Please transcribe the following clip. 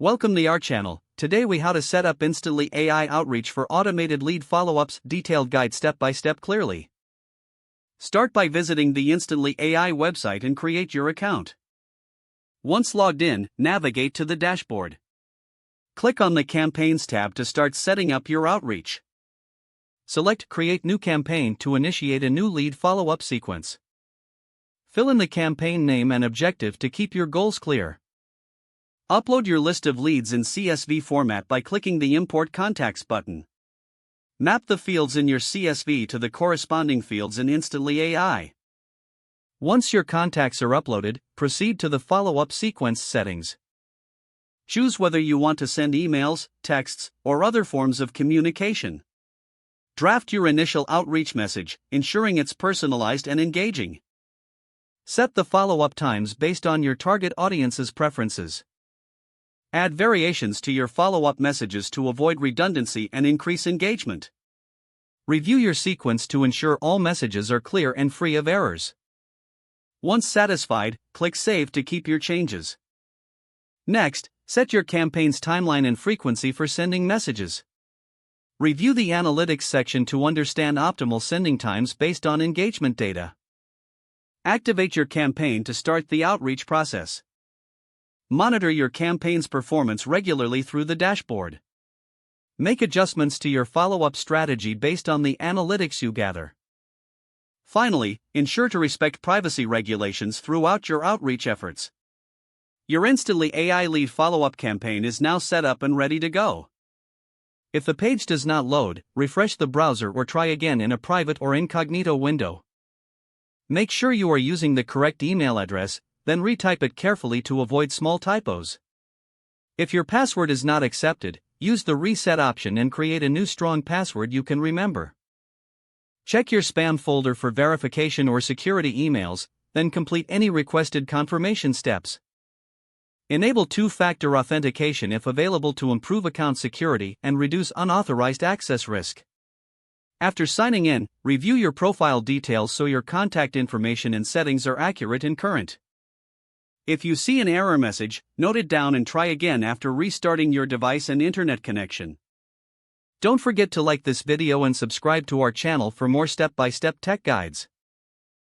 Welcome to our channel. Today we how to set up Instantly AI outreach for automated lead follow-ups, detailed guide step by step clearly. Start by visiting the Instantly AI website and create your account. Once logged in, navigate to the dashboard. Click on the Campaigns tab to start setting up your outreach. Select Create New Campaign to initiate a new lead follow-up sequence. Fill in the campaign name and objective to keep your goals clear. Upload your list of leads in CSV format by clicking the Import Contacts button. Map the fields in your CSV to the corresponding fields in Instantly AI. Once your contacts are uploaded, proceed to the follow-up sequence settings. Choose whether you want to send emails, texts, or other forms of communication. Draft your initial outreach message, ensuring it's personalized and engaging. Set the follow-up times based on your target audience's preferences. Add variations to your follow-up messages to avoid redundancy and increase engagement. Review your sequence to ensure all messages are clear and free of errors. Once satisfied, click Save to keep your changes. Next, set your campaign's timeline and frequency for sending messages. Review the Analytics section to understand optimal sending times based on engagement data. Activate your campaign to start the outreach process. Monitor your campaign's performance regularly through the dashboard. Make adjustments to your follow-up strategy based on the analytics you gather. Finally, ensure to respect privacy regulations throughout your outreach efforts. Your Instantly AI lead follow-up campaign is now set up and ready to go. If the page does not load, refresh the browser or try again in a private or incognito window. Make sure you are using the correct email address, then retype it carefully to avoid small typos. If your password is not accepted, use the reset option and create a new strong password you can remember. Check your spam folder for verification or security emails, then complete any requested confirmation steps. Enable two-factor authentication if available to improve account security and reduce unauthorized access risk. After signing in, review your profile details so your contact information and settings are accurate and current. If you see an error message, note it down and try again after restarting your device and internet connection. Don't forget to like this video and subscribe to our channel for more step-by-step tech guides.